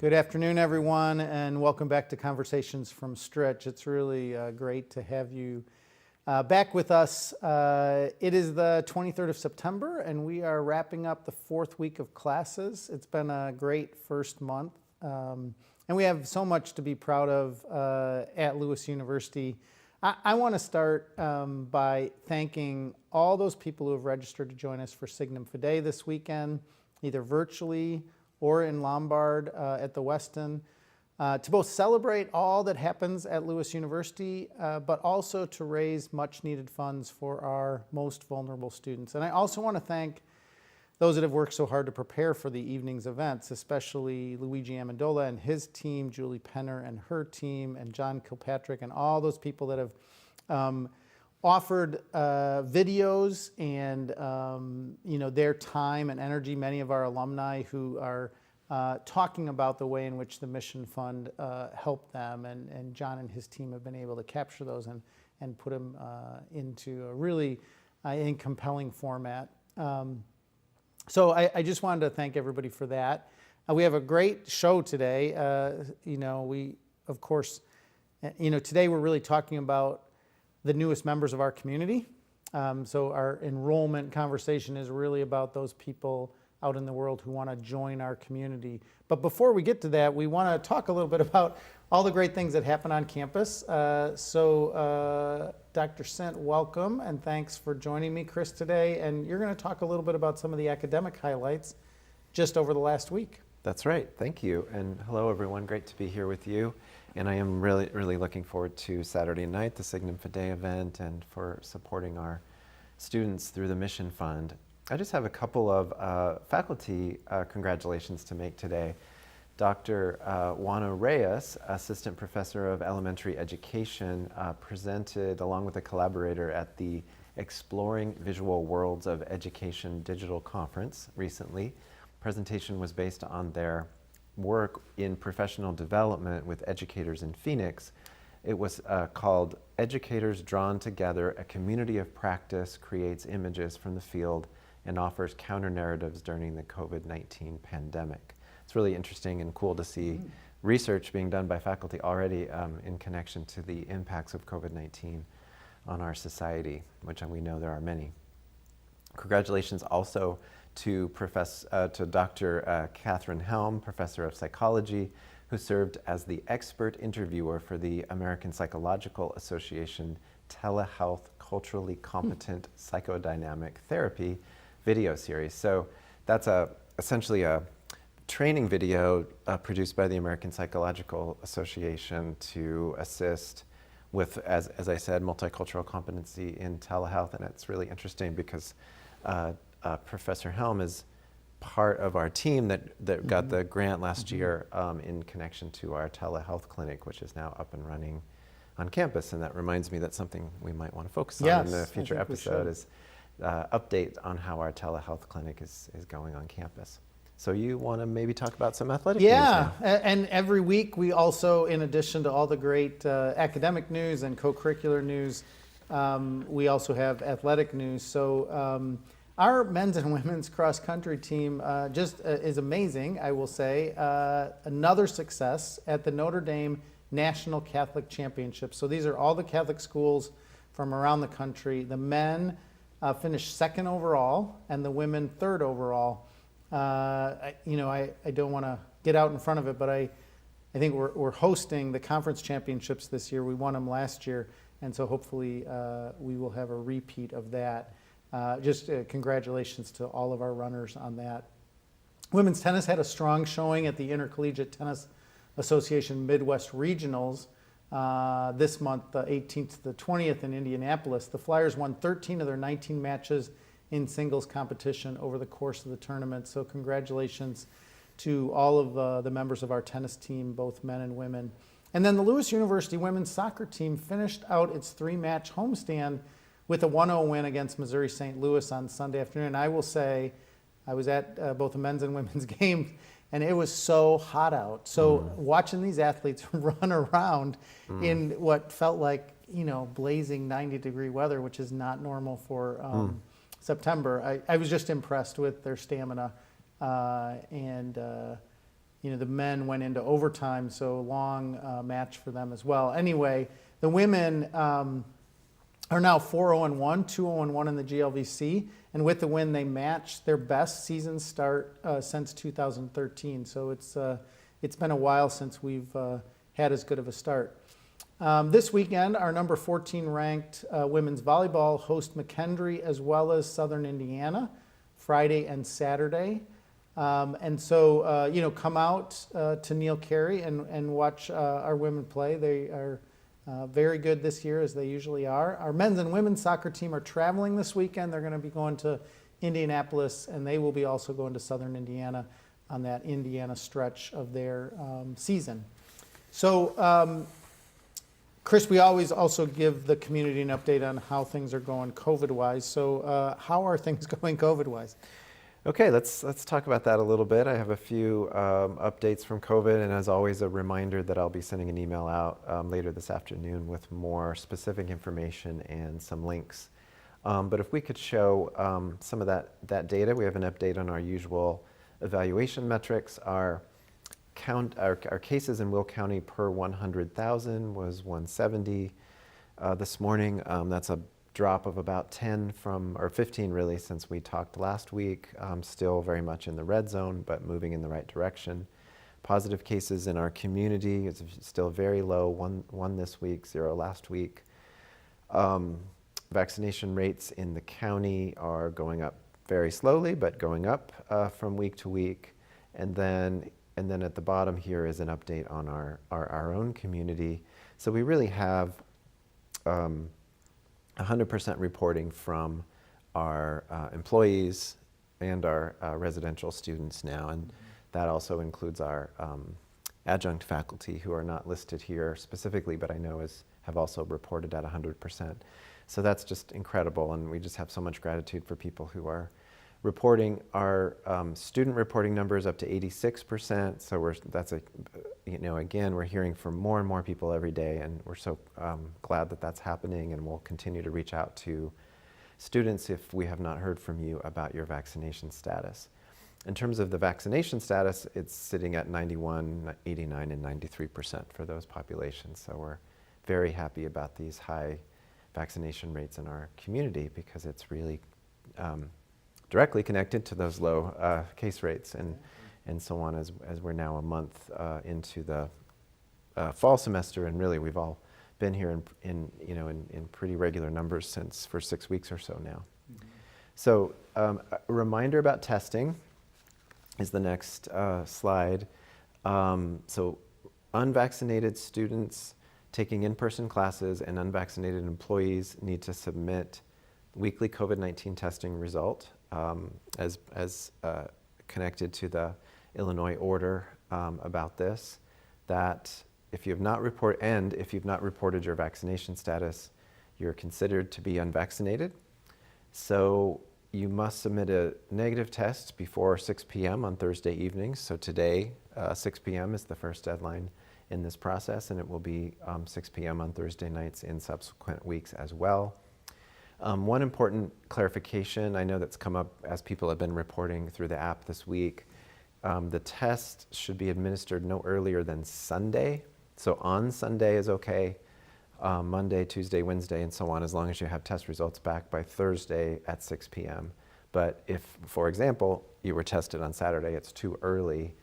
Good afternoon, everyone, and welcome back to Conversations from Stritch. It's really great to have you back with us. It is the 23rd of September, and we are wrapping up the fourth week of classes. It's been a great first month, and we have so much to be proud of at Lewis University. I want to start by thanking all those people who have registered to join us for Signum Fidei this weekend, either virtually or in Lombard at the Weston, to both celebrate all that happens at Lewis University, but also to raise much needed funds for our most vulnerable students. And I also want to thank those that have worked so hard to prepare for the evening's events, especially Luigi Amendola and his team, Julie Penner and her team, and John Kilpatrick, and all those people that have offered videos and their time and energy. Many of our alumni who are talking about the way in which the Mission Fund helped them, and John and his team have been able to capture those and put them into a really, I think, compelling format. So I just wanted to thank everybody for that. We have a great show today. We, of course, today we're really talking about the newest members of our community. So our enrollment conversation is really about those people out in the world who want to join our community. But before we get to that, we want to talk a little bit about all the great things that happen on campus. Dr. Sint, welcome, and thanks for joining me, Chris, today. And you're going to talk a little bit about some of the academic highlights just over the last week. That's right. Thank you. And hello, everyone. Great to be here with you. And I am really, really looking forward to Saturday night, the Signum Fidei event, and for supporting our students through the Mission Fund. I just have a couple of faculty congratulations to make today. Dr. Juana Reyes, Assistant Professor of Elementary Education, presented along with a collaborator at the Exploring Visual Worlds of Education Digital Conference recently. Presentation was based on their work in professional development with educators in Phoenix. It was called Educators Drawn Together, a Community of Practice Creates Images from the Field and Offers Counter-Narratives During the COVID-19 Pandemic. It's really interesting and cool to see research being done by faculty already in connection to the impacts of COVID-19 on our society, which we know there are many. Congratulations also to Dr. Catherine Helm, Professor of Psychology, who served as the expert interviewer for the American Psychological Association Telehealth Culturally Competent Psychodynamic Therapy video series. So that's essentially a training video produced by the American Psychological Association to assist with, as I said, multicultural competency in telehealth. And it's really interesting because Professor Helm is part of our team that got the grant last year in connection to our telehealth clinic, which is now up and running on campus. And that reminds me that's something we might want to focus on in the future episode is update on how our telehealth clinic is going on campus. So you want to maybe talk about some athletic news now? And every week we also, in addition to all the great academic news and co-curricular news, we also have athletic news. So our men's and women's cross-country team just is amazing, I will say. Another success at the Notre Dame National Catholic Championship. So these are all the Catholic schools from around the country. The men finished second overall and the women third overall. I don't want to get out in front of it, but I think we're hosting the conference championships this year. We won them last year, and so hopefully we will have a repeat of that. Congratulations to all of our runners on that. Women's tennis had a strong showing at the Intercollegiate Tennis Association Midwest Regionals this month, the 18th to the 20th in Indianapolis. The Flyers won 13 of their 19 matches in singles competition over the course of the tournament. So congratulations to all of the members of our tennis team, both men and women. And then the Lewis University women's soccer team finished out its 3-match homestand with a 1-0 win against Missouri St. Louis on Sunday afternoon. And I will say, I was at both the men's and women's games, and it was so hot out. So watching these athletes run around in what felt like, blazing 90-degree weather, which is not normal for September, I was just impressed with their stamina. the men went into overtime, so long match for them as well. Anyway, the women are now 4-0-1, 2-0-1 in the GLVC, and with the win, they matched their best season start since 2013. So it's been a while since we've had as good of a start. This weekend, our number 14 ranked women's volleyball host McKendree as well as Southern Indiana, Friday and Saturday. And so, come out to Neil Carey and watch our women play. They are very good this year, as they usually are. Our men's and women's soccer team are traveling this weekend. They're going to be going to Indianapolis, and they will be also going to Southern Indiana on that Indiana stretch of their season. So, Chris, we always also give the community an update on how things are going COVID-wise. So how are things going COVID-wise? Okay, let's talk about that a little bit. I have a few updates from COVID, and as always, a reminder that I'll be sending an email out later this afternoon with more specific information and some links. But if we could show some of that data, we have an update on our usual evaluation metrics. Our cases in Will County per 100,000 was 170 this morning. That's a drop of about 10 or 15 really since we talked last week. Still very much in the red zone, but moving in the right direction. Positive cases in our community is still very low, one this week, 0 last week. Vaccination rates in the county are going up very slowly, but going up from week to week. And then at the bottom here is an update on our own community. So we really have 100% reporting from our employees and our residential students now. And that also includes our adjunct faculty who are not listed here specifically, but I know have also reported at 100%. So that's just incredible. And we just have so much gratitude for people who are reporting. Our student reporting numbers up to 86%. So again, we're hearing from more and more people every day, and we're so glad that that's happening, and we'll continue to reach out to students if we have not heard from you about your vaccination status. In terms of the vaccination status, it's sitting at 91, 89, and 93% for those populations. So we're very happy about these high vaccination rates in our community because it's really directly connected to those low case rates and so on as we're now a month into the fall semester, and really we've all been here in pretty regular numbers for 6 weeks or so now. Mm-hmm. So a reminder about testing is the next slide. So unvaccinated students taking in-person classes and unvaccinated employees need to submit weekly COVID-19 testing result as connected to the Illinois order about this, that if you've not reported your vaccination status, you're considered to be unvaccinated. So you must submit a negative test before 6 p.m. on Thursday evenings. So today, 6 p.m. is the first deadline in this process, and it will be 6 p.m. on Thursday nights in subsequent weeks as well. One important clarification, I know that's come up as people have been reporting through the app this week. The test should be administered no earlier than Sunday. So on Sunday is okay, Monday, Tuesday, Wednesday, and so on, as long as you have test results back by Thursday at 6 p.m. But if, for example, you were tested on Saturday, it's too early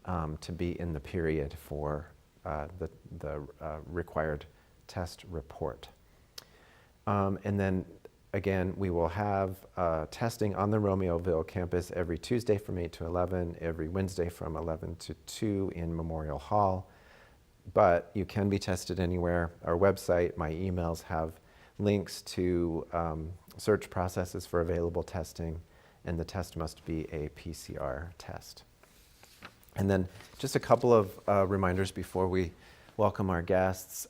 to be in the period for the required test report. And then again, we will have testing on the Romeoville campus every Tuesday from 8 to 11, every Wednesday from 11 to 2 in Memorial Hall. But you can be tested anywhere. Our website, my emails have links to search processes for available testing, and the test must be a PCR test. And then just a couple of reminders before we welcome our guests.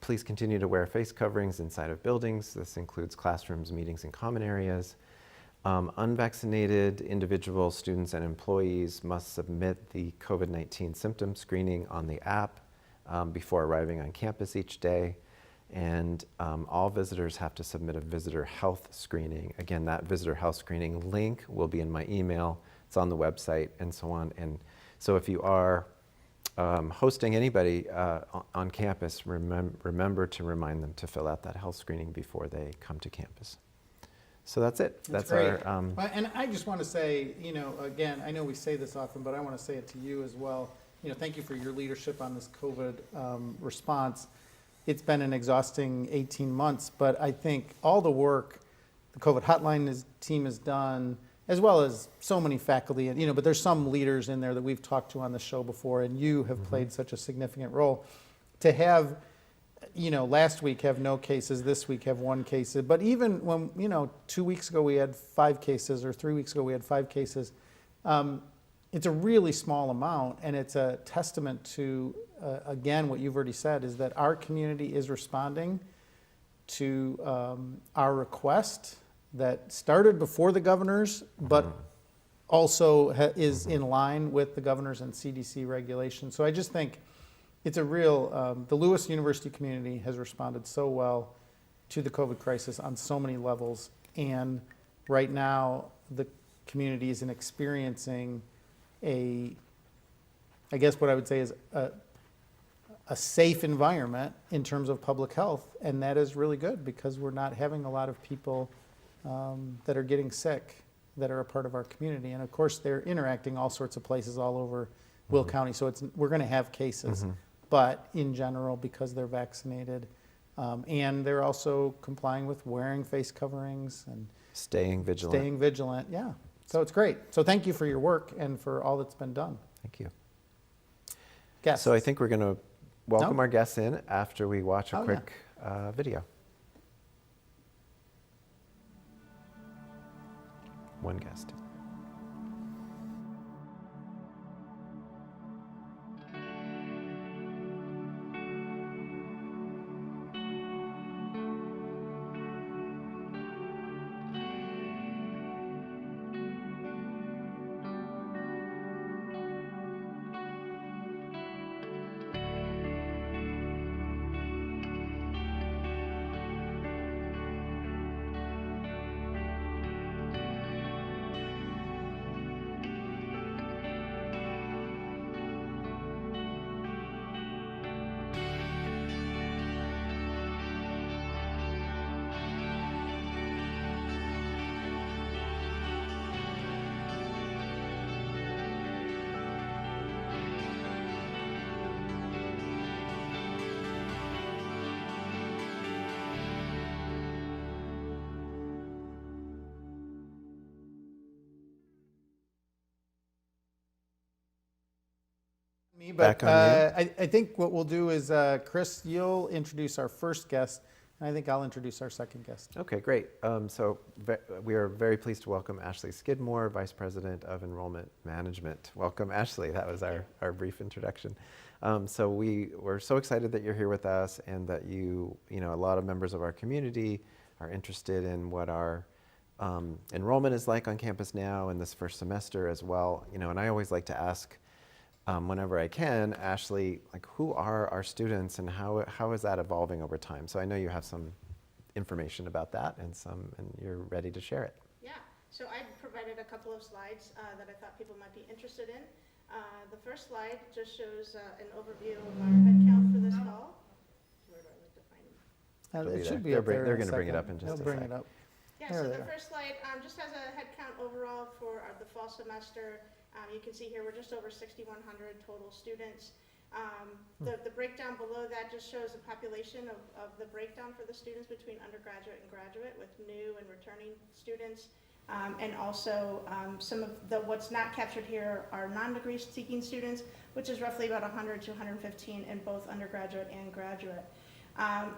Please continue to wear face coverings inside of buildings. This includes classrooms, meetings, and common areas. Unvaccinated individuals, students, and employees must submit the COVID-19 symptom screening on the app before arriving on campus each day. And all visitors have to submit a visitor health screening. Again, that visitor health screening link will be in my email. It's on the website and so on. And So if you are hosting anybody on campus, remember to remind them to fill out that health screening before they come to campus. So that's it. That's great. our. And I just want to say, again, I know we say this often, but I want to say it to you as well. Thank you for your leadership on this COVID response. It's been an exhausting 18 months, but I think all the work the COVID hotline team has done, as well as so many faculty, and but there's some leaders in there that we've talked to on the show before, and you have played such a significant role. To have, last week have no cases, this week have 1 case, but even when 2 weeks ago we had 5 cases, or 3 weeks ago we had 5 cases, it's a really small amount, and it's a testament to, again, what you've already said, is that our community is responding to our request that started before the governors, but also is in line with the governors and CDC regulations. So I just think it's a real, the Lewis University community has responded so well to the COVID crisis on so many levels. And right now, the community is experiencing I guess what I would say is a safe environment in terms of public health. And that is really good, because we're not having a lot of people that are getting sick that are a part of our community. And of course, they're interacting all sorts of places all over Will County. So we're going to have cases, but in general, because they're vaccinated, and they're also complying with wearing face coverings and Staying vigilant. Yeah. So it's great. So thank you for your work and for all that's been done. Thank you. Guests. So I think we're going to welcome No? our guests in after we watch a Oh, quick video. One guest. Me, Back but on you. I think what we'll do is, Chris, you'll introduce our first guest, and I think I'll introduce our second guest. Okay, great. We are very pleased to welcome Ashley Skidmore, Vice President of Enrollment Management. Welcome, Ashley. That was our brief introduction. So we're so excited that you're here with us, and that a lot of members of our community are interested in what our enrollment is like on campus now in this first semester as well. And I always like to ask, whenever I can, Ashley, who are our students, and how is that evolving over time? So I know you have some information about that, and you're ready to share it. Yeah, so I provided a couple of slides that I thought people might be interested in. The first slide just shows an overview of our headcount for this fall. Where do I like to find it? It be should be there. up there. They're in a going to bring it second. up in just They'll a bring sec. it up. Yeah, There so they the are. first slide just has a headcount overall for the fall semester. You can see here we're just over 6,100 total students. The breakdown below that just shows the population of the breakdown for the students between undergraduate and graduate, with new and returning students. And also some of what's not captured here are non-degree seeking students, which is roughly about 100 to 115 in both undergraduate and graduate.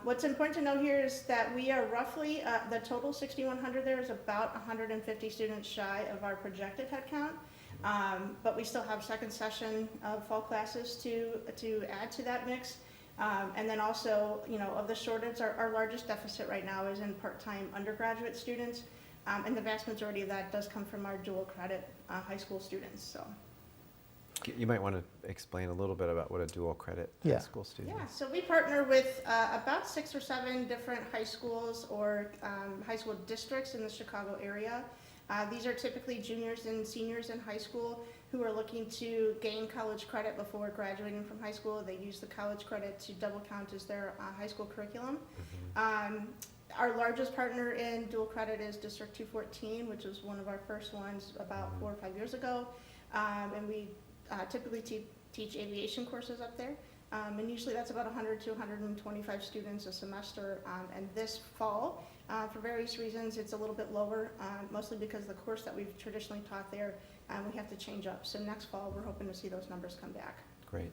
What's important to know here is that we are roughly, the total 6,100 there is about 150 students shy of our projected headcount. But we still have second session of fall classes to add to that mix. And then also, of the shortage, our largest deficit right now is in part-time undergraduate students. And the vast majority of that does come from our dual credit high school students. So. You might want to explain a little bit about what a dual credit high school student Yeah, is. so we partner with about 6 or 7 different high schools or high school districts in the Chicago area. These are typically juniors and seniors in high school who are looking to gain college credit before graduating from high school. They use the college credit to double count as their high school curriculum. Our largest partner in dual credit is District 214, which was one of our first ones about 4 or 5 years ago. And we typically teach aviation courses up there. And usually that's about 100 to 125 students a semester. And this fall, for various reasons, it's a little bit lower, mostly because the course that we've traditionally taught there, we have to change up. So next fall, we're hoping to see those numbers come back. Great.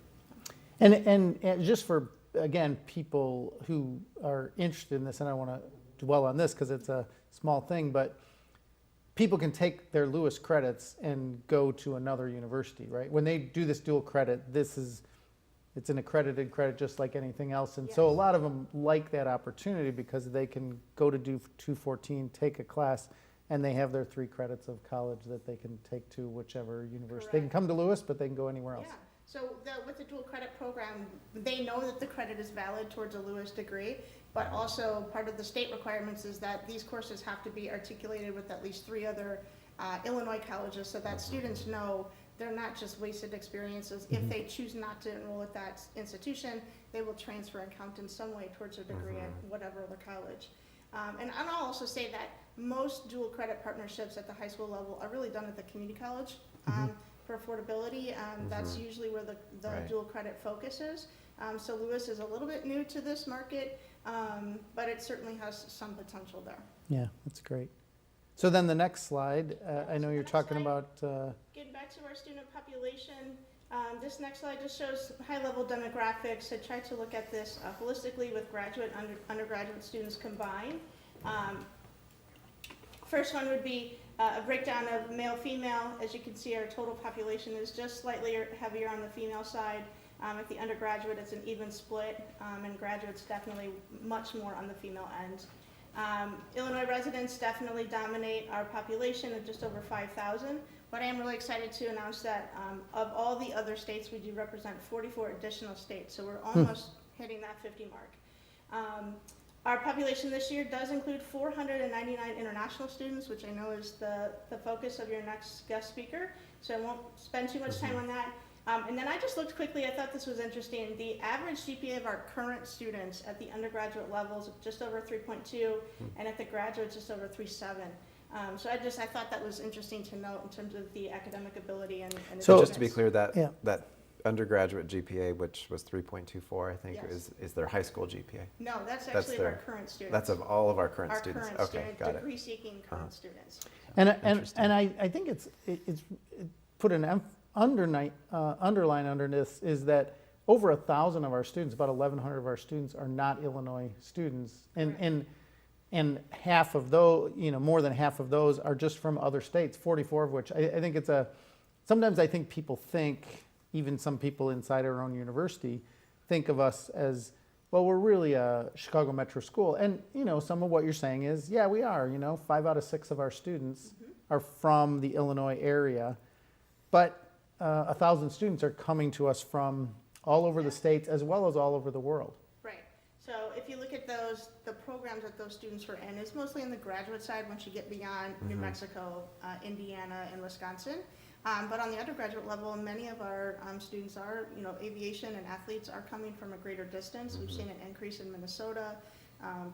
And just for, again, people who are interested in this, and I want to dwell on this because it's a small thing, but people can take their Lewis credits and go to another university, right? When they do this dual credit, it's an accredited credit just like anything else. And so a Yes. lot of them like that opportunity because they can go to do 214, take a class, and they have their 3 credits of college that they can take to whichever university. They can Correct. come to Lewis, but they can go anywhere else. Yeah, so with the dual credit program, they know that the credit is valid towards a Lewis degree, but also part of the state requirements is that these courses have to be articulated with at least 3 other Illinois colleges so that students know they're not just wasted experiences. If they choose not to enroll at that institution, they will transfer and count in some way towards their degree at whatever other college. And I'll also say that most dual credit partnerships at the high school level are really done at the community college for affordability. That's usually where the Right. dual credit focus is. So Lewis is a little bit new to this market, but it certainly has some potential there. Yeah, that's great. So then the next slide, I know So you're next talking slide. about, Getting back to our student population, this next slide just shows high-level demographics. I tried to look at this holistically with graduate and undergraduate students combined. First one would be a breakdown of male-female. As you can see, our total population is just slightly heavier on the female side. At the undergraduate, it's an even split, and graduates definitely much more on the female end. Illinois residents definitely dominate our population of just over 5,000, but I am really excited to announce that of all the other states, we do represent 44 additional states, so we're almost hitting that 50 mark. Our population this year does include 499 international students, which I know is the focus of your next guest speaker, so I won't spend too much time on that. And then I just looked quickly, I thought this was interesting. The average GPA of our current students at the undergraduate levels just over 3.2, and at the graduate just over 3.7. So I thought that was interesting to note in terms of the academic ability and So- Just to be clear, that Yeah. that undergraduate GPA, which was 3.24, I think, Yes. is their high school GPA. No, that's That's actually of our their- current students. That's of all of our current Our students. current Okay, student, got it. degree-seeking current Uh-huh. students. and Interesting. I think it's put an underline under this is that over 1,000 of our students, about 1,100 of our students are not Illinois students. And half of those, more than half of those are just from other states, 44 of which I think sometimes I think people think, even some people inside our own university, think of us as, well, we're really a Chicago Metro school. And, some of what you're saying is, yeah, we are, 5 out of 6 of our students are from the Illinois area. But 1,000 students are coming to us from all over the states as well as all over the world. Right. So if you look at those, the programs that those students are in, it's mostly in the graduate side once you get beyond New Mexico, Indiana, and Wisconsin. But on the undergraduate level, many of our students are, aviation and athletes are coming from a greater distance. We've seen an increase in Minnesota,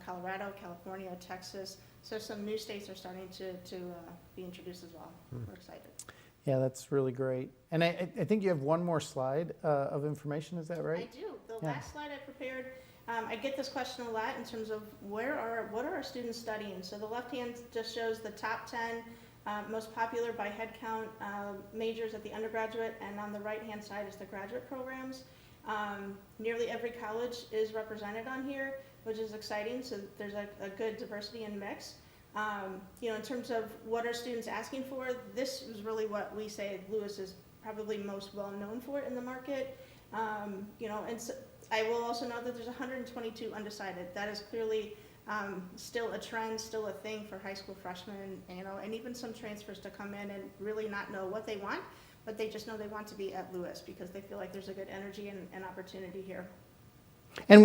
Colorado, California, Texas. So some new states are starting to be introduced as well. We're excited. Yeah, that's really great. And I think you have one more slide of information, is that right? I do. The Yeah. last slide I prepared, I get this question a lot in terms of what are our students studying? So the left hand just shows the top 10 most popular by head count majors at the undergraduate, and on the right hand side is the graduate programs. Nearly every college is represented on here, which is exciting, so there's a good diversity and mix. In terms of what are students asking for, this is really what we say Lewis is probably most well known for in the market. And so I will also note that there's 122 undecided. That is clearly still a trend, still a thing for high school freshmen, and even some transfers to come in and really not know what they want, but they just know they want to be at Lewis because they feel like there's a good energy and opportunity here. And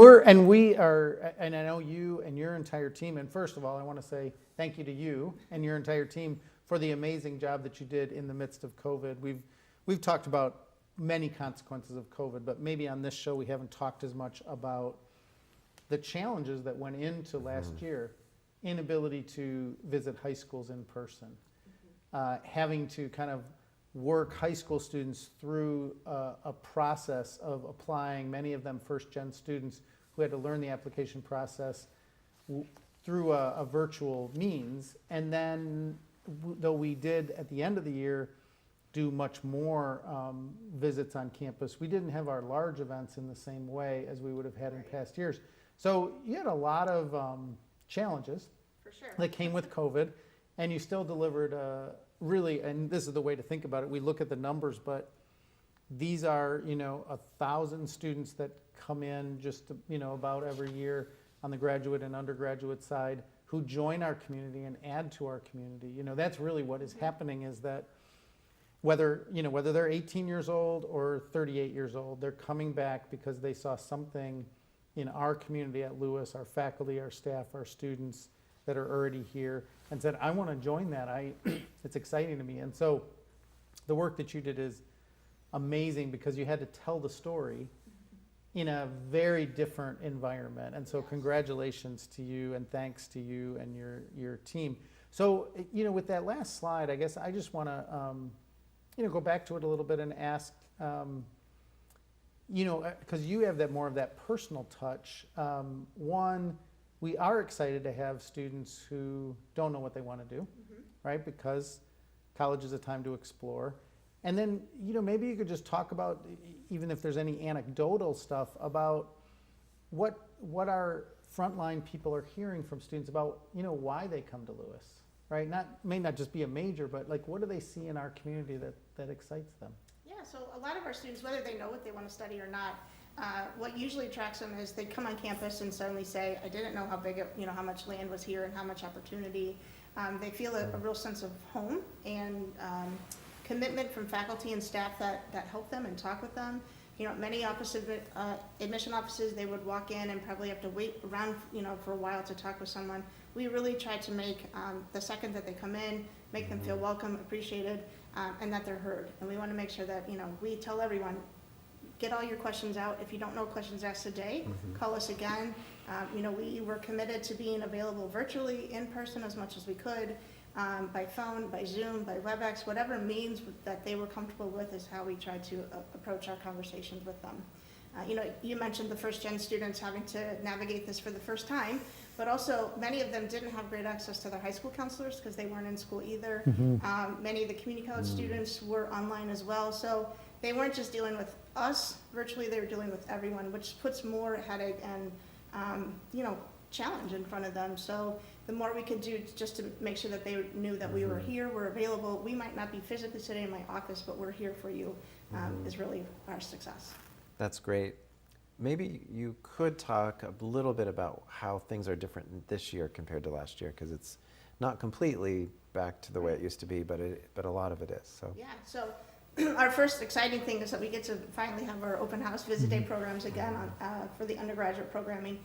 we are, and I know you and your entire team, and first of all, I want to say thank you to you and your entire team for the amazing job that you did in the midst of COVID. we've talked about many consequences of COVID, but maybe on this show we haven't talked as much about the challenges that went into last year. Inability to visit high schools in person, having to kind of work high school students through a process of applying, many of them first-gen students who had to learn the application process through a virtual means. And then, though we did at the end of the year do much more visits on campus, we didn't have our large events in the same way as we would have had in past years. So you had a lot of challenges For sure. that came with COVID, and you still delivered really, and this is the way to think about it, we look at the numbers, but these are, 1,000 students that come in just, about every year on the graduate and undergraduate side who join our community and add to our community. That's really what is happening, is that whether they're 18 years old or 38 years old, they're coming back because they saw something in our community at Lewis, our faculty, our staff, our students that are already here, and said, I want to join that. It's exciting to me. And so the work that you did is amazing, because you had to tell the story in a very different environment. And so congratulations to you, and thanks to you and your team. So, with that last slide, I guess I just want to, go back to it a little bit and ask, because you have that more of that personal touch. One, we are excited to have students who don't know what they want to do, right? Because college is a time to explore. And then, maybe you could just talk about, even if there's any anecdotal stuff, about what our frontline people are hearing from students about, why they come to Lewis, right? May not just be a major, but like, what do they see in our community that excites them? Yeah, so a lot of our students, whether they know what they want to study or not, what usually attracts them is they come on campus and suddenly say, I didn't know how big, how much land was here and how much opportunity. They feel a real sense of home and commitment from faculty and staff that help them and talk with them. Many admission offices, they would walk in and probably have to wait around, for a while to talk with someone. We really try to make the second that they come in, make them feel welcome, appreciated, and that they're heard. And we want to make sure that, we tell everyone, get all your questions out. If you don't know questions asked today, call us again. We were committed to being available virtually, in person as much as we could, by phone, by Zoom, by WebEx, whatever means that they were comfortable with is how we tried to approach our conversations with them. You mentioned the first-gen students having to navigate this for the first time, but also many of them didn't have great access to their high school counselors because they weren't in school either. Many of the community college students were online as well, so they weren't just dealing with us virtually, they were dealing with everyone, which puts more headache and challenge in front of them. So the more we could do just to make sure that they knew that we were here, we're available. We might not be physically sitting in my office, but we're here for you, is really our success. That's great. Maybe you could talk a little bit about how things are different this year compared to last year, because it's not completely back to the way it used to be, but a lot of it is. So yeah, so our first exciting thing is that we get to finally have our open house visit day programs again for the undergraduate programming.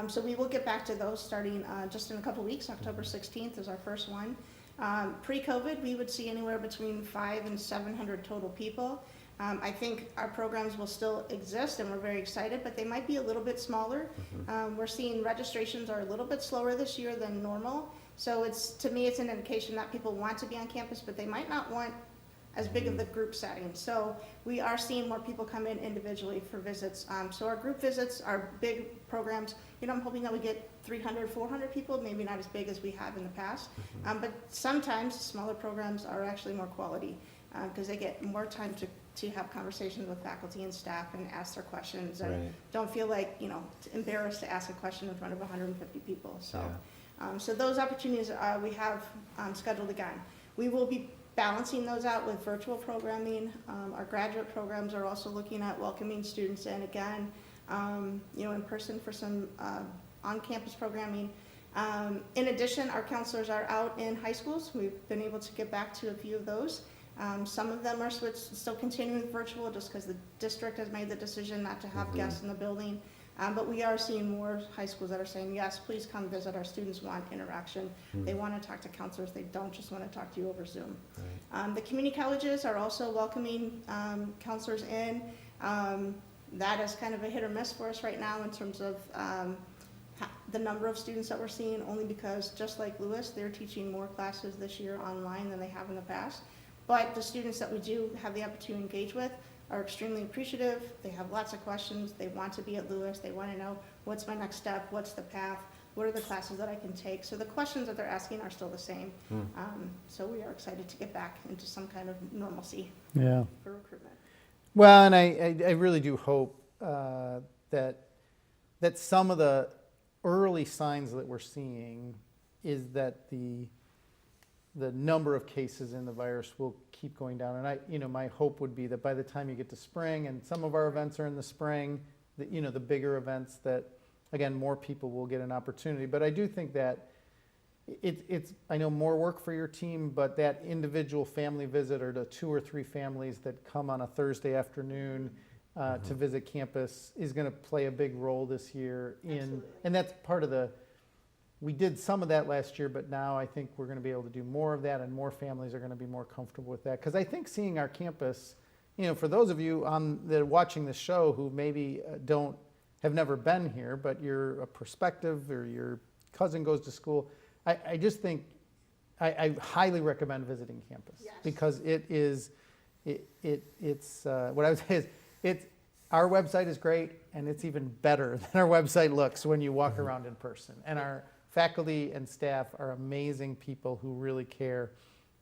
So we will get back to those starting just in a couple weeks. October 16th is our first one. Pre-COVID, we would see anywhere between 500 and 700 total people. I think our programs will still exist, and we're very excited, but they might be a little bit smaller. We're seeing registrations are a little bit slower this year than normal. So to me, it's an indication that people want to be on campus, but they might not want as big of the group setting. So we are seeing more people come in individually for visits. So our group visits, our big programs, I'm hoping that we get 300, 400 people, maybe not as big as we have in the past. But sometimes smaller programs are actually more quality because they get more time to have conversations with faculty and staff and ask their questions and don't feel like, embarrassed to ask a question in front of 150 people. So, so those opportunities we have scheduled again. We will be balancing those out with virtual programming. Our graduate programs are also looking at welcoming students in again, in person for some on-campus programming. In addition, our counselors are out in high schools. We've been able to get back to a few of those. Some of them are still continuing virtual just because the district has made the decision not to have guests in the building. But we are seeing more high schools that are saying, yes, please come visit. Our students want interaction. They want to talk to counselors. They don't just want to talk to you over Zoom. Right. The community colleges are also welcoming counselors in. That is kind of a hit or miss for us right now in terms of the number of students that we're seeing, only because just like Lewis, they're teaching more classes this year online than they have in the past. But the students that we do have the opportunity to engage with are extremely appreciative. They have lots of questions. They want to be at Lewis. They want to know, what's my next step? What's the path? What are the classes that I can take? So the questions that they're asking are still the same. So we are excited to get back into some kind of normalcy Yeah. for recruitment. Well, and I really do hope that some of the early signs that we're seeing is that the number of cases in the virus will keep going down. And my hope would be that by the time you get to spring, and some of our events are in the spring, the bigger events, that again, more people will get an opportunity. But I do think that it's I know more work for your team, but that individual family visit, or the 2 or 3 families that come on a Thursday afternoon to visit campus, is going to play a big role this year. Absolutely. And that's part of we did some of that last year, but now I think we're going to be able to do more of that, and more families are going to be more comfortable with that. Because I think seeing our campus, for those of you watching the show who maybe have never been here, but you're a prospective, or your cousin goes to school, I just think I highly recommend visiting campus. Yes. Because it's what I would say is our website is great, and it's even better than our website looks when you walk around in person. And our faculty and staff are amazing people who really care,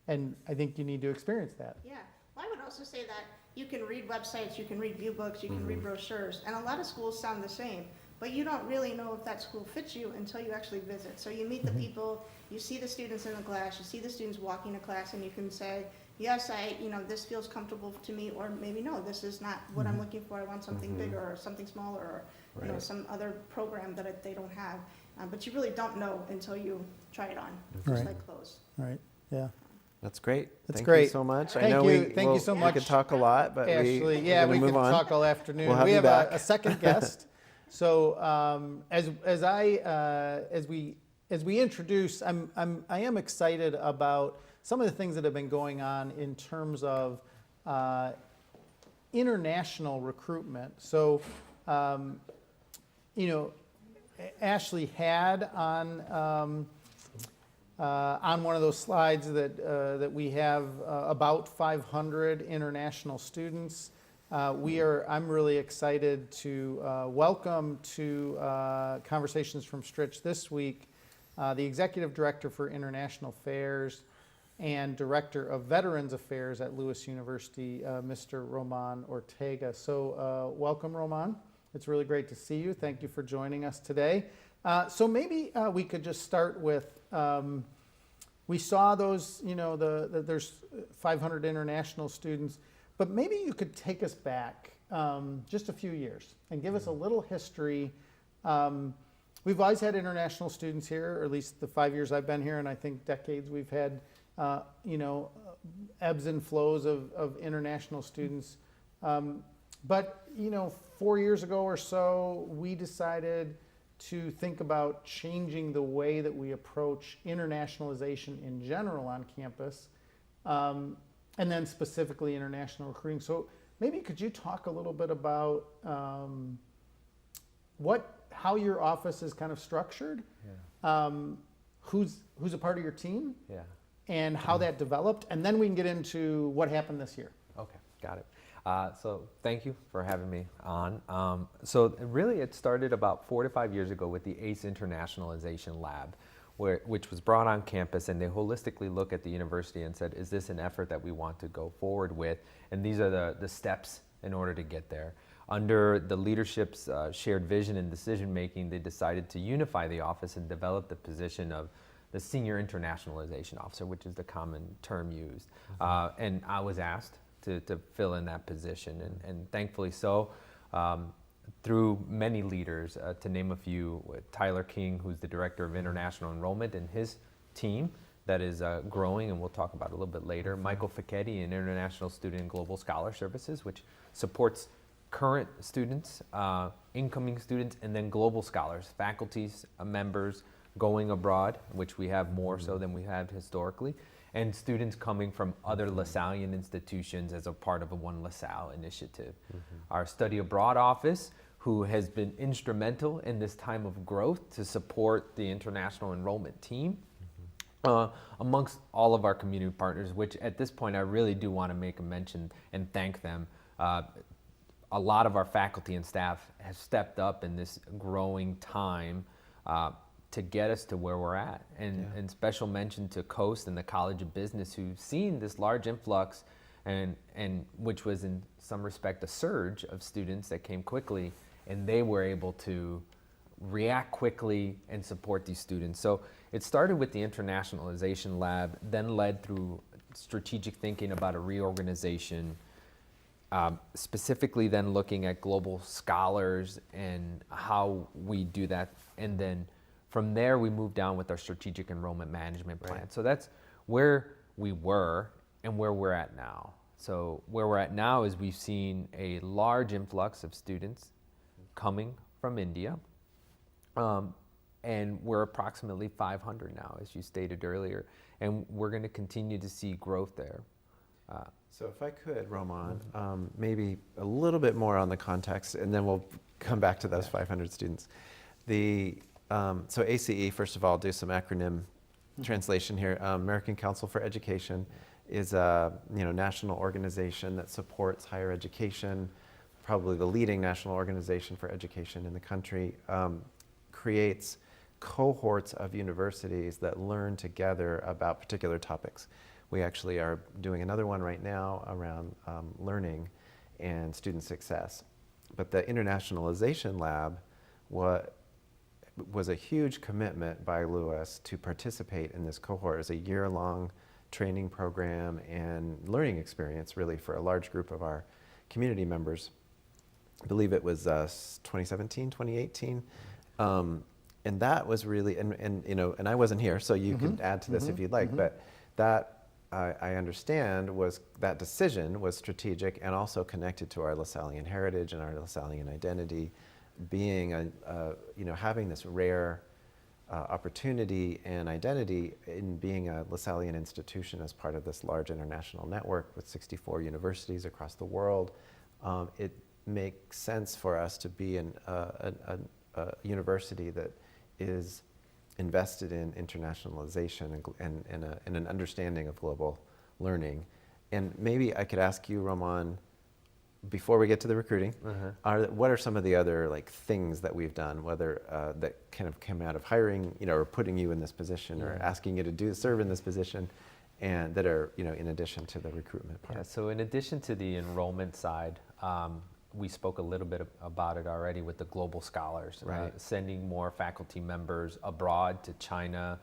and I think you need to experience that. Yeah, well, I would also say that you can read websites, you can read view books, you can read brochures, and a lot of schools sound the same, but you don't really know if that school fits you until you actually visit. So you meet the people, you see the students in the class, you see the students walking to class, and you can say, yes, this feels comfortable to me, or maybe no, this is not what I'm looking for. I want something bigger, or something smaller, or Right. some other program that they don't have. But you really don't know until you try it on, just Right. like clothes. Right, yeah. That's great. That's Thank great. you so much. Thank I know you. Thank you so we much. could talk a lot, but Ashley, we're yeah, gonna we move could on. talk all afternoon. We'll have we you have back. a second guest. So as we introduce, I am excited about some of the things that have been going on in terms of international recruitment. So Ashley had on one of those slides that we have about 500 international students. I'm really excited to welcome to Conversations from Stritch this week the Executive Director for International Affairs and Director of Veterans Affairs at Lewis University, Mr. Roman Ortega. So welcome, Roman. It's really great to see you. Thank you for joining us today. So maybe we could just start with, we saw those, there's 500 international students, but maybe you could take us back just a few years and give us a little history. We've always had international students here, or at least the 5 years I've been here, and I think decades we've had, ebbs and flows of international students. But 4 years ago or so, we decided to think about changing the way that we approach internationalization in general on campus, and then specifically international recruiting. So maybe could you talk a little bit about how your office is kind of structured, who's a part of your team, and how that developed, and then we can get into what happened this year. Okay, got it. So thank you for having me on. So really it started about 4 to 5 years ago with the ACE Internationalization Lab, which was brought on campus, and they holistically look at the university and said, is this an effort that we want to go forward with? And these are the steps in order to get there. Under the leadership's shared vision and decision making, they decided to unify the office and develop the position of the Senior Internationalization Officer, which is the common term used. And I was asked to fill in that position, and thankfully so, through many leaders, to name a few, with Tyler King, who's the Director of International Enrollment, and his team that is growing, and we'll talk about it a little bit later. Michael Ficchetti in International Student and Global Scholar Services, which supports current students, incoming students, and then global scholars, faculties, members going abroad, which we have more so than we have historically, and students coming from other LaSallian institutions as a part of a One LaSalle initiative. Our Study Abroad office, who has been instrumental in this time of growth to support the international enrollment team, amongst all of our community partners, which at this point I really do want to make a mention and thank them. A lot of our faculty and staff have stepped up in this growing time to get us to where we're at. And special mention to Coast and the College of Business, who've seen this large influx and which was in some respect a surge of students that came quickly, and they were able to react quickly and support these students. So it started with the Internationalization Lab, then led through strategic thinking about a reorganization, specifically then looking at global scholars and how we do that. And then from there, we moved down with our strategic enrollment management plan. Right. So that's where we were and where we're at now. So where we're at now is we've seen a large influx of students coming from India. And we're approximately 500 now, as you stated earlier. And we're going to continue to see growth there. So if I could, Roman, maybe a little bit more on the context, and then we'll come back to those 500 students. So ACE, first of all, do some acronym translation here. American Council for Education is a national organization that supports higher education, probably the leading national organization for education in the country, creates cohorts of universities that learn together about particular topics. We actually are doing another one right now around learning and student success. But the Internationalization Lab was a huge commitment by Lewis to participate in this cohort. It was a year-long training program and learning experience, really, for a large group of our community members. I believe it was 2017, 2018. And that was really, and I wasn't here, so you can add to this if you'd like, but that, I understand, that decision was strategic and also connected to our LaSallian heritage and our LaSallian identity, being having this rare opportunity and identity in being a LaSallian institution as part of this large international network with 64 universities across the world. It makes sense for us to be a university that is invested in internationalization and an understanding of global learning. And maybe I could ask you, Roman, before we get to the recruiting, what are some of the other things that we've done, whether that kind of came out of hiring, or putting you in this position, or asking you to serve in this position, and that are in addition to the recruitment part? Yeah, so in addition to the enrollment side, we spoke a little bit about it already with the global scholars, Right. Sending more faculty members abroad to China,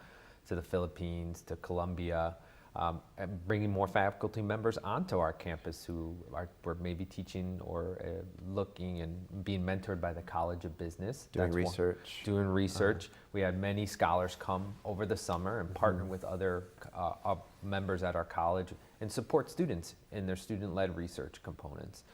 to the Philippines, to Colombia, and bringing more faculty members onto our campus who were maybe teaching or looking and being mentored by the College of Business. Doing That's research. Doing research. We had many scholars come over the summer and partner with other members at our college and support students in their student-led research components.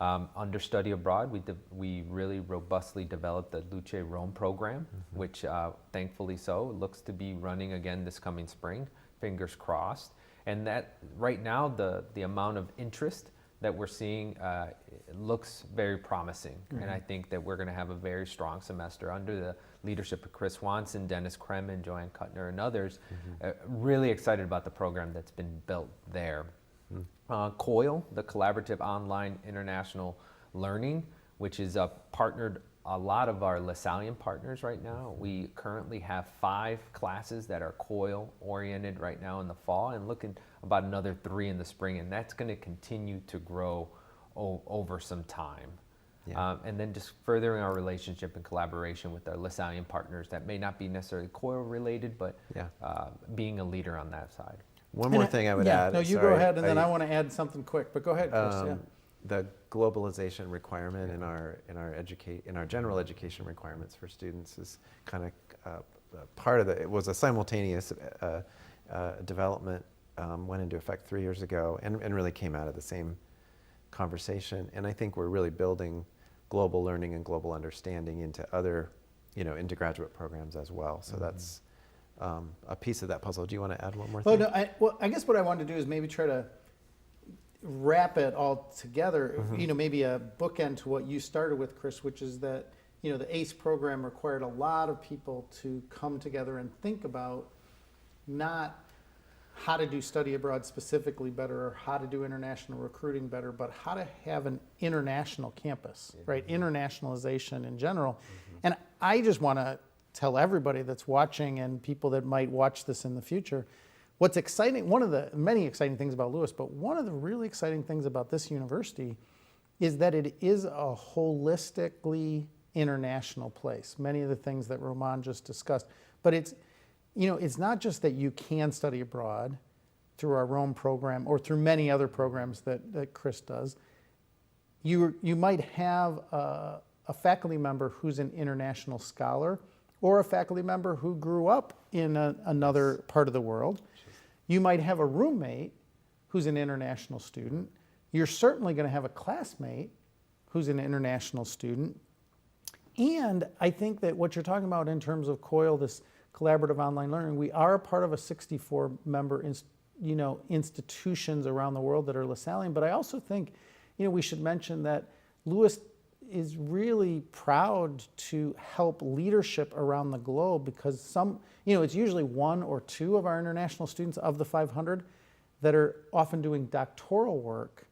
Under Study Abroad, we really robustly developed the Luce Rome program, which thankfully so looks to be running again this coming spring, fingers crossed. And that right now, the amount of interest that we're seeing looks very promising. And I think that we're going to have a very strong semester under the leadership of Chris Swanson, Dennis Kremen, Joanne Kuttner, and others. Really excited about the program that's been built there. COIL, the Collaborative Online International Learning, which is partnered a lot of our LaSallian partners right now. We currently have 5 classes that are COIL oriented right now in the fall, and looking about another 3 in the spring, and that's going to continue to grow over some time. Yeah. And then just furthering our relationship and collaboration with our LaSallian partners that may not be necessarily COIL related, but being a leader on that side. One more thing I would add. No, you go ahead, and then I want to add something quick. But go ahead, Chris. The globalization requirement in our general education requirements for students is kind of part of it was a simultaneous development, went into effect 3 years ago, and really came out of the conversation. And I think we're really building global learning and global understanding into other, into graduate programs as well. So that's a piece of that puzzle. Do you want to add one more thing? I guess what I wanted to do is maybe try to wrap it all together, maybe a bookend to what you started with, Chris, which is that, the ACE program required a lot of people to come together and think about not how to do study abroad specifically better or how to do international recruiting better, but how to have an international campus, right? Internationalization in general. And I just want to tell everybody that's watching and people that might watch this in the future, what's exciting, one of the many exciting things about Lewis, but one of the really exciting things about this university is that it is a holistically international place. Many of the things that Roman just discussed, but it's not just that you can study abroad through our Rome program or through many other programs that Chris does. You might have a faculty member who's an international scholar or a faculty member who grew up in another part of the world. You might have a roommate who's an international student. You're certainly going to have a classmate who's an international student. And I think that what you're talking about in terms of COIL, this collaborative online learning, we are a part of a 64-member institutions around the world that are LaSallian. But I also think, we should mention that Lewis is really proud to help leadership around the globe because it's usually one or two of our international students of the 500 that are often doing doctoral work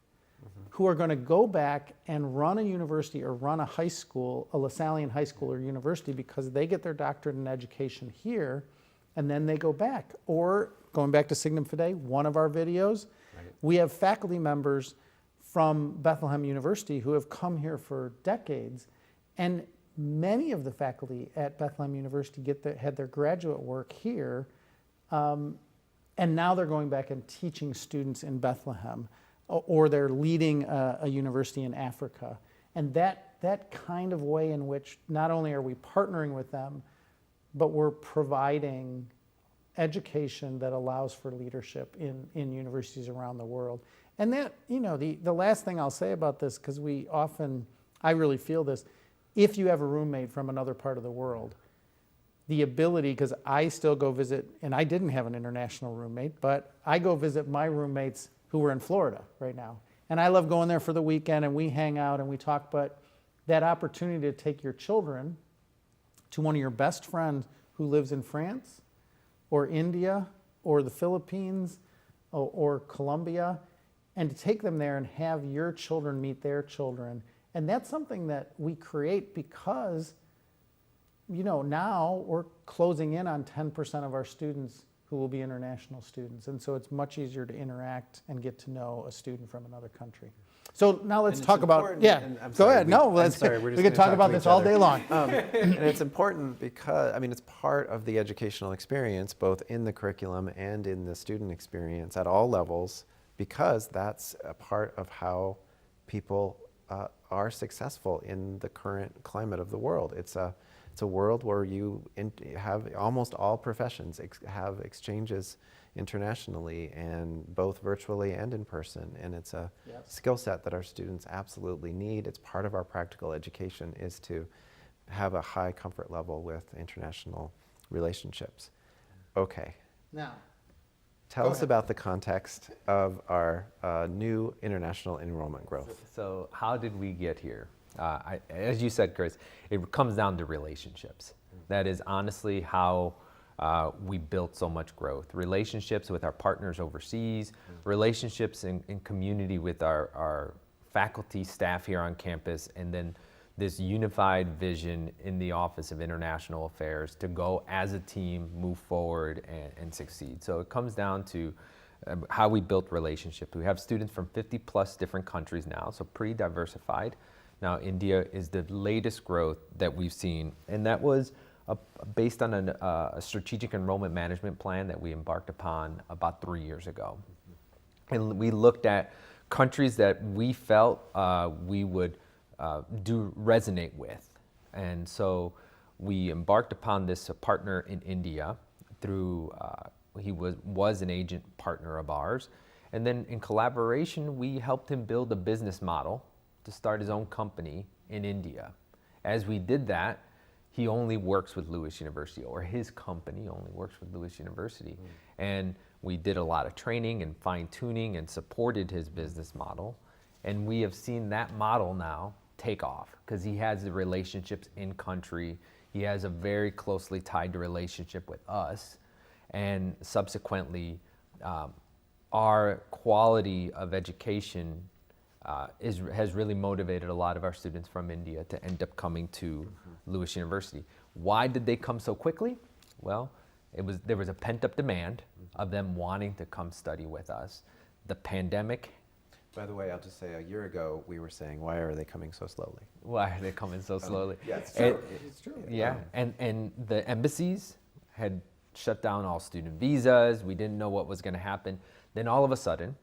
who are going to go back and run a university or run a high school, a LaSallian high school or university, because they get their doctorate in education here and then they go back. Or going back to Signum Fidei, one of our videos, we have faculty members from Bethlehem University who have come here for decades, and many of the faculty at Bethlehem University had their graduate work here, and now they're going back and teaching students in Bethlehem, or they're leading a university in Africa. And that kind of way in which not only are we partnering with them, but we're providing education that allows for leadership in universities around the world. And that, the last thing I'll say about this, because I really feel this, if you have a roommate from another part of the world, the ability, because I still go visit, and I didn't have an international roommate, but I go visit my roommates who are in Florida right now. And I love going there for the weekend and we hang out and we talk, but that opportunity to take your children to one of your best friends who lives in France or India or the Philippines or Colombia, and to take them there and have your children meet their children. And that's something that we create because, now we're closing in on 10% of our students who will be international students. And so it's much easier to interact and get to know a student from another country. So now let's talk about, go ahead. We can talk about this all day long. And it's important because, it's part of the educational experience, both in the curriculum and in the student experience at all levels, because that's a part of how people are successful in the current climate of the world. It's a world where you have almost all professions have exchanges internationally, and both virtually and in person. And it's a skill set that our students absolutely need. It's part of our practical education is to have a high comfort level with international relationships. Okay. Now, tell us about the context of our new international enrollment growth. So how did we get here? As you said, Chris, it comes down to relationships. That is honestly how we built so much growth. Relationships with our partners overseas, relationships in community with our faculty, staff here on campus, and then this unified vision in the Office of International Affairs to go as a team, move forward, and succeed. So it comes down to how we built relationships. We have students from 50 plus different countries now, so pretty diversified. Now, India is the latest growth that we've seen, and that was based on a strategic enrollment management plan that we embarked upon about 3 years ago. And we looked at countries that we felt we would resonate with. And so we embarked upon this partner in India through, he was an agent partner of ours. And then in collaboration, we helped him build a business model to start his own company in India. As we did that, he only works with Lewis University, or his company only works with Lewis University. And we did a lot of training and fine tuning and supported his business model. And we have seen that model now take off because he has the relationships in country. He has a very closely tied relationship with us. And subsequently, our quality of education has really motivated a lot of our students from India to end up coming to Lewis University. Why did they come so quickly? Well, there was a pent-up demand of them wanting to come study with us. The pandemic. By the way, I'll just say a year ago we were saying, why are they coming so slowly? Why are they coming so slowly? Yeah, it's And- true. It's true. Yeah, and the embassies had shut down all student visas. We didn't know what was going to happen. Then all of a sudden,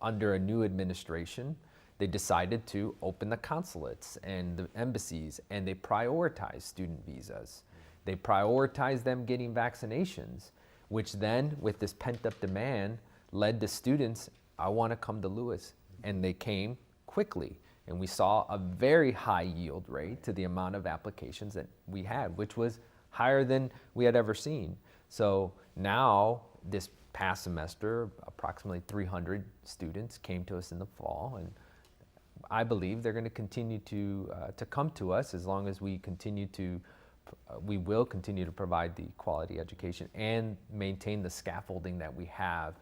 under a new administration, they decided to open the consulates and the embassies, and they prioritized student visas. They prioritized them getting vaccinations, which then, with this pent-up demand, led to students, I want to come to Lewis. And they came quickly. And we saw a very high yield rate to the amount of applications that we had, which was higher than we had ever seen. So now, this past semester, approximately 300 students came to us in the fall, and I believe they're going to continue to come to us as long as we will continue to provide the quality education and maintain the scaffolding that we have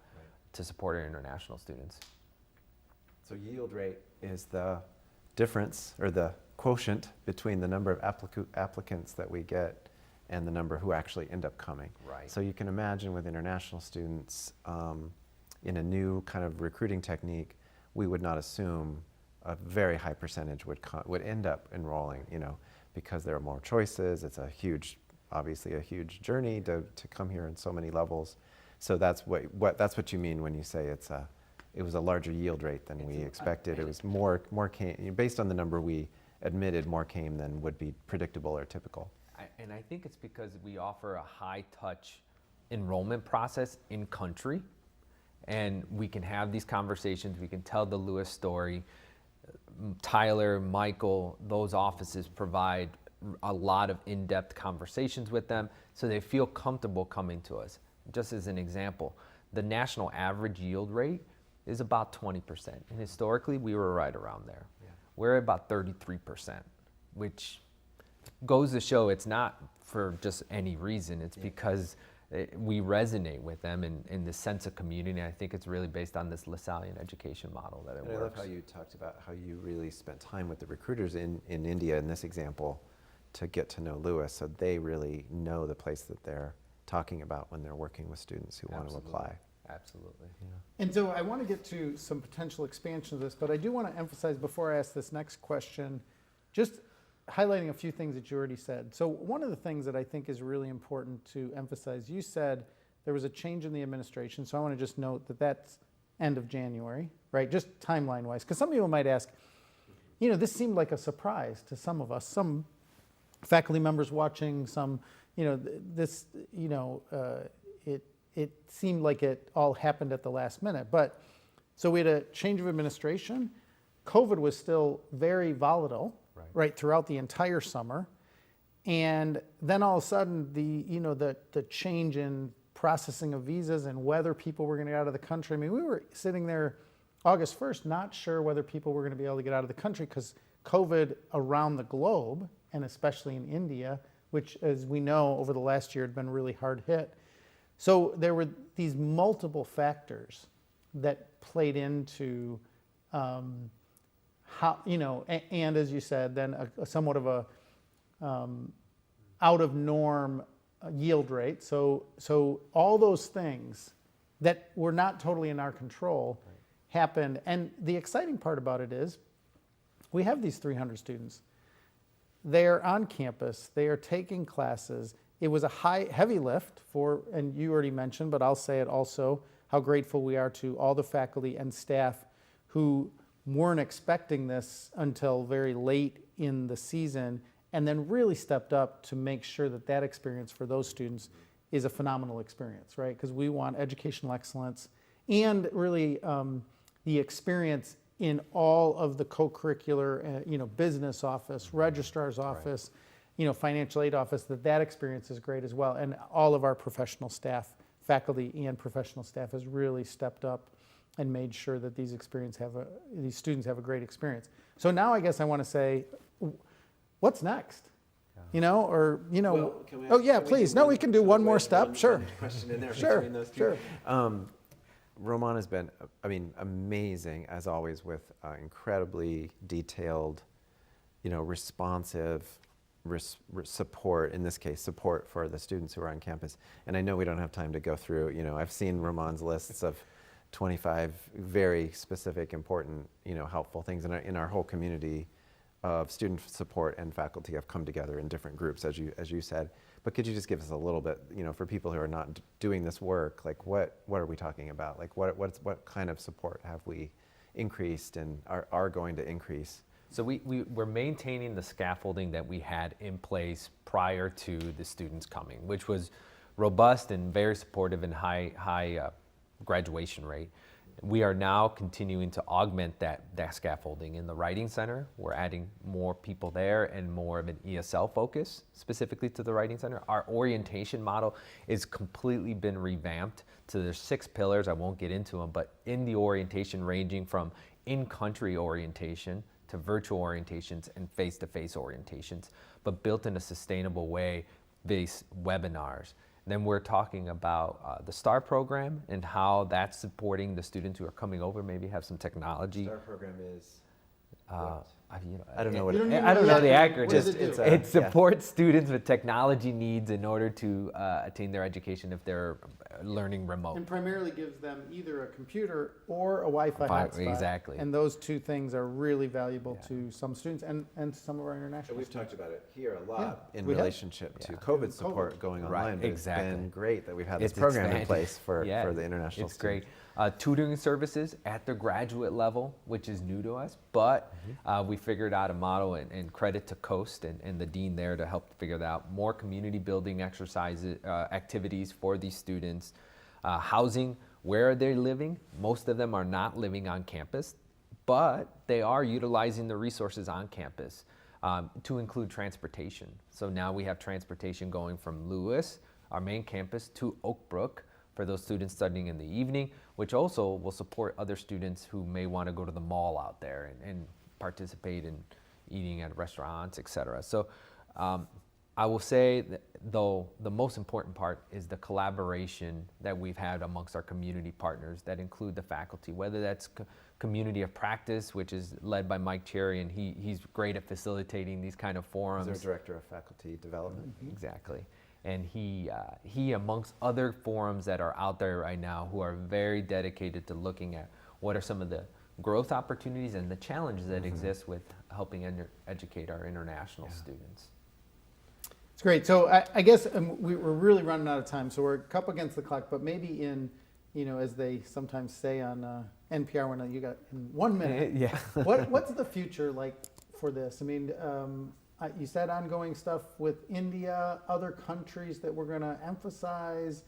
to support our international students. So yield rate is the difference or the quotient between the number of applicants that we get and the number who actually end up coming. Right. So you can imagine with international students, in a new kind of recruiting technique, we would not assume a very high percentage would end up enrolling, because there are more choices. It's obviously a huge journey to come here in so many levels. So that's what you mean when you say it was a larger yield rate than we expected. It was more came, based on the number we admitted, more came than would be predictable or typical. And I think it's because we offer a high-touch enrollment process in country, and we can have these conversations, we can tell the Lewis story. Tyler, Michael, those offices provide a lot of in-depth conversations with them, so they feel comfortable coming to us. Just as an example, the national average yield rate is about 20%, and historically we were right around there. Yeah. We're at about 33%, which goes to show it's not for just any reason. It's because we resonate with them in the sense of community. I think it's really based on this Lasallian education model that it works. I love how you talked about how you really spent time with the recruiters in India in this example to get to know Lewis, so they really know the place that they're talking about when they're working with students who want to apply. Absolutely. Yeah. And so I want to get to some potential expansion of this, but I do want to emphasize before I ask this next question, just highlighting a few things that you already said. So one of the things that I think is really important to emphasize, you said there was a change in the administration, so I want to just note that that's end of January, right? Just timeline-wise, because some people might ask, this seemed like a surprise to some of us, some faculty members watching, some, it seemed like it all happened at the last minute. But so we had a change of administration. COVID was still very volatile, right, throughout the entire summer. And then all of a sudden, the change in processing of visas and whether people were going to get out of the country. I mean, we were sitting there August 1st, not sure whether people were going to be able to get out of the country because COVID around the globe, and especially in India, which, as we know, over the last year had been really hard hit. So there were these multiple factors that played into how, and as you said, then a somewhat of a out of norm yield rate. So all those things that were not totally in our control happened. And the exciting part about it is we have these 300 students. They're on campus. They are taking classes. It was a heavy lift and you already mentioned, but I'll say it also, how grateful we are to all the faculty and staff who weren't expecting this until very late in the season, and then really stepped up to make sure that that experience for those students is a phenomenal experience, right? Because we want educational excellence and really the experience in all of the co-curricular, business office, registrar's office, financial aid office, that experience is great as well. And all of our professional staff, faculty and professional staff, has really stepped up and made sure that these students have a great experience. So now I guess I want to say, what's next? Well, can we please. do We can do one more step. Sure. Question in there Sure. between those two. Sure. Roman has been, amazing as always with incredibly detailed, responsive support, in this case, support for the students who are on campus. And I know we don't have time to go through, I've seen Roman's lists of 25 very specific, important, helpful things in our whole community of student support and faculty have come together in different groups, as you said. But could you just give us a little bit, for people who are not doing this work, like what are we talking about? Like what kind of support have we increased and are going to increase? So we're maintaining the scaffolding that we had in place prior to the students coming, which was robust and very supportive and high graduation rate. We are now continuing to augment that scaffolding in the Writing Center. We're adding more people there and more of an ESL focus specifically to the Writing Center. Our orientation model is completely been revamped. So there's 6 pillars, I won't get into them, but in the orientation ranging from in-country orientation to virtual orientations and face-to-face orientations, but built in a sustainable way, based webinars. Then we're talking about the STAR program and how that's supporting the students who are coming over, maybe have some technology. STAR program is I don't know what it- I don't know the acronym. What does it do? It supports students with technology needs in order to attain their education if they're learning remote. And primarily gives them either a computer or a Wi-Fi hotspot. Exactly. And those two things are really valuable to some students and some of our international We've students. talked about it here a lot in we have. relationship to Yeah. COVID support going Right, online. But exactly. It's been great that we've had this It's program in expanded. place for Yeah, the international it's students. great. Tutoring services at the graduate level, which is new to us, but we figured out a model, and credit to Coast and the dean there to help figure that out. More community building exercises, activities for these students. Housing, where are they living? Most of them are not living on campus, but they are utilizing the resources on campus, to include transportation. So now we have transportation going from Lewis, our main campus, to Oak Brook for those students studying in the evening, which also will support other students who may want to go to the mall out there and participate in eating at restaurants, et cetera. So I will say that, though, the most important part is the collaboration that we've had amongst our community partners that include the faculty, whether that's community of practice, which is led by Mike Cherry, and he's great at facilitating these kind of forums. He's our director of faculty development. Exactly. And he amongst other forums that are out there right now who are very dedicated to looking at what are some of the growth opportunities and the challenges that exist with helping educate our international students. It's great. So I guess we're really running out of time, so we're up against the clock, but maybe in, as they sometimes say on NPR, when you got in 1 minute, Yeah. what's the future like for this? I mean, you said ongoing stuff with India, other countries that we're going to emphasize.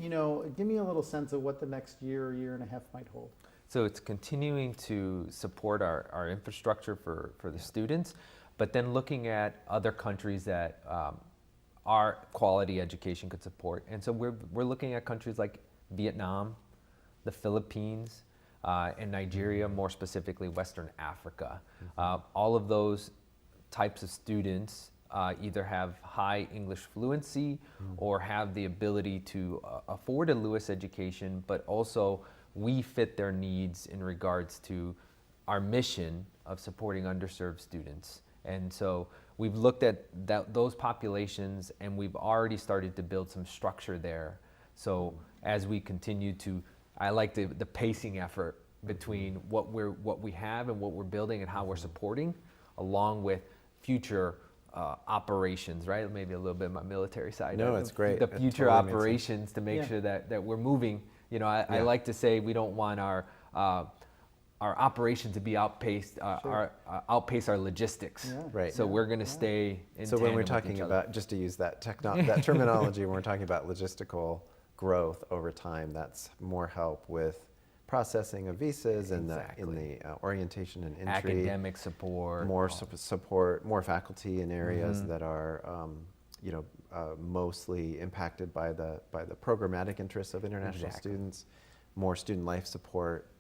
Give me a little sense of what the next year and a half might hold. So it's continuing to support our infrastructure for the students, but then looking at other countries that our quality education could support. And so we're looking at countries like Vietnam, the Philippines, and Nigeria, more specifically Western Africa. All of those types of students either have high English fluency or have the ability to afford a Lewis education, but also we fit their needs in regards to our mission of supporting underserved students. And so we've looked at those populations, and we've already started to build some structure there. So as we continue to, I like the pacing effort between what we have and what we're building and how we're supporting, along with future operations, right? Maybe a little bit of my military side. No, it's great. The It future totally makes sense. operations to make sure that we're moving. I Yeah. like to say we don't want our operation to be outpace our logistics. Yeah. Right. So we're going to stay in So when we're tandem with talking each other. about, just to use that terminology, when we're talking about logistical growth over time. That's more help with processing of visas and in the orientation and entry. Academic support. More support, more faculty in areas that are, mostly impacted by the programmatic interests of international students. More student life support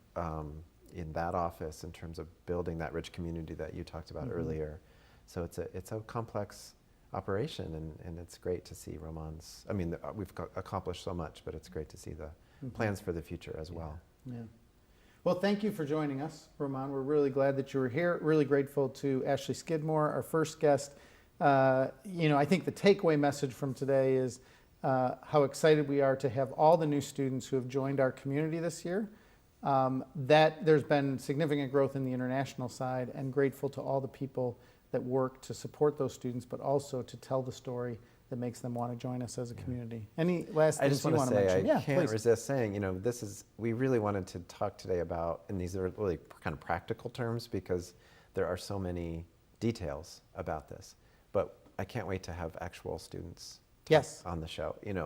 in that office in terms of building that rich community that you talked about earlier. So it's a complex operation, and it's great to see Roman's. I mean, we've accomplished so much, but it's great to see the plans for the future as well. Yeah. Well, thank you for joining us, Roman. We're really glad that you were here. Really grateful to Ashley Skidmore, our first guest. I think the takeaway message from today is how excited we are to have all the new students who have joined our community this year. That there's been significant growth in the international side, and grateful to all the people that work to support those students, but also to tell the story that makes them want to join us as a community. Any last things you want to mention? I can't resist saying, we really wanted to talk today about, and these are really kind of practical terms because there are so many details about this, but I can't wait to have actual students on the show, and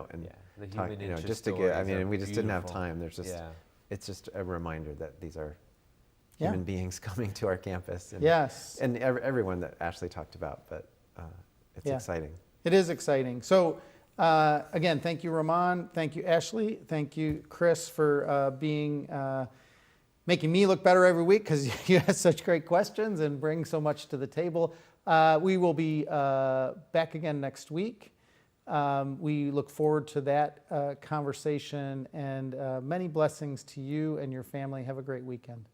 the talk, human interest just to stories get, and we just didn't have beautiful. time. There's just, it's just a reminder that these are human beings coming to our campus. And, and everyone that Ashley talked about, but it's exciting. It is exciting. So again, thank you, Roman. Thank you, Ashley. Thank you, Chris, for making me look better every week because you ask such great questions and bring so much to the table. We will be back again next week. We look forward to that conversation, and many blessings to you and your family. Have a great weekend.